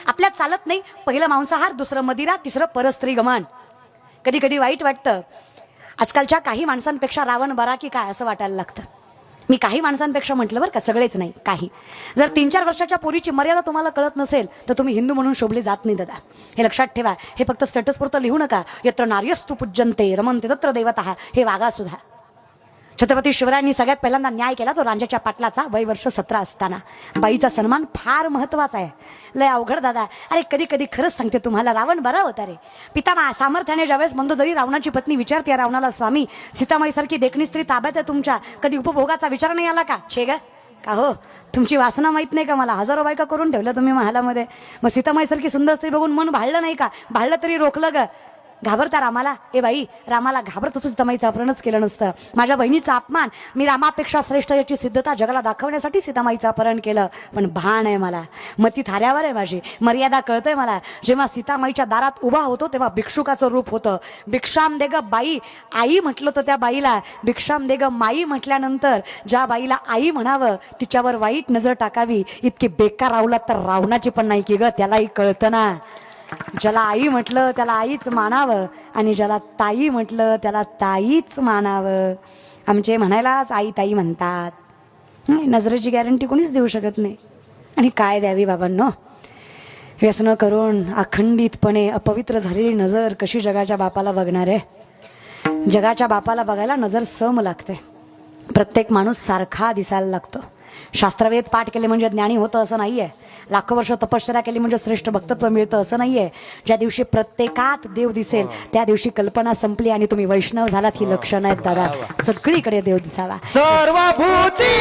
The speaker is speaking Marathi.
आपल्यात चालत नाही. पहिलं मांसाहार, दुसरं मदिरा, तिसरं परस्त्री गमन. कधी कधी वाईट वाटतं. आजकालच्या काही माणसांपेक्षा रावण बरा की काय असं वाटायला लागतं. मी काही माणसांपेक्षा म्हटलं बरं का, सगळेच नाही, काही. जर 3-4 वर्षाच्या पोरीची मर्यादा तुम्हाला कळत नसेल तर तुम्ही हिंदू म्हणून शोभले जात नाही दादा. हे लक्षात ठेवा. हे फक्त स्टेटसपुरतं लिहू नका. यत्र नार्यस्तु पूज्यन्ते रमन्ते तत्र देवतः. हे वागा सुद्धा. छत्रपती शिवरायांनी सगळ्यात पहिल्यांदा न्याय केला तो रांझ्याच्या पाटलाचा, वय वर्ष 17 असताना. बाईचा सन्मान फार महत्वाचा आहे. लय अवघड दादा. अरे कधी कधी खरंच सांगते तुम्हाला, रावण बरा होता रे. पितामहा सामर्थ्याने ज्यावेळेस मंदोदरी रावणाची पत्नी विचारते रावणाला, स्वामी सीतामाईसारखी देखणी स्त्री ताब्यात आहे तुमच्या, कधी उपभोगाचा विचार नाही आला का? छे ग का हो, तुमची वासना माहीत नाही का मला? हजारो बायका करून ठेवलं तुम्ही महालामध्ये. मग सीतामाईसारखी सुंदर स्त्री बघून मन भाळलं नाही का? भाळलं तरी रोखलं ग. घाबरता रामाला? ए बाई, रामाला घाबरत असं सीतामाईचं अपहरणच केलं नसतं. माझ्या बहिणीचा अपमान, मी रामापेक्षा श्रेष्ठ याची सिद्धता जगाला दाखवण्यासाठी सीतामाईचं अपहरण केलं. पण भान आहे मला, मती थाऱ्यावर आहे माझी, मर्यादा कळतंय मला. जेव्हा सीतामाईच्या दारात उभा होतो तेव्हा भिक्षुकाचं रूप होतं. भिक्षाम दे ग बाई, आई म्हटलं तर त्या बाईला भिक्षाम दे ग माई म्हटल्यानंतर ज्या बाईला आई म्हणावं तिच्यावर वाईट नजर टाकावी इतकी बेकार रावलात तर रावणाची पण नाही की ग. त्यालाही कळतं ना. ज्याला आई म्हटलं त्याला आईच मानावं आणि ज्याला ताई म्हटलं त्याला ताईच मानावं. आमचे म्हणायलाच आई ताई म्हणतात. नजरेची गॅरंटी कोणीच देऊ शकत नाही. आणि काय द्यावी बाबांनो? व्यसनं करून अखंडितपणे अपवित्र झालेली नजर कशी जगाच्या बापाला बघणार आहे? जगाच्या बापाला बघायला नजर सम लागते. प्रत्येक माणूस सारखा दिसायला लागतो. शास्त्रवेद पाठ केले म्हणजे ज्ञानी होतं असं नाही आहे. लाखो वर्ष तपश्चर्या केली म्हणजे श्रेष्ठ भक्तत्व मिळतं असं नाही आहे. ज्या दिवशी प्रत्येकात देव दिसेल त्या दिवशी कल्पना संपली आणि तुम्ही वैष्णव झालात ही लक्षणं आहेत दादा. सगळीकडे देव दिसावा. सर्वभूती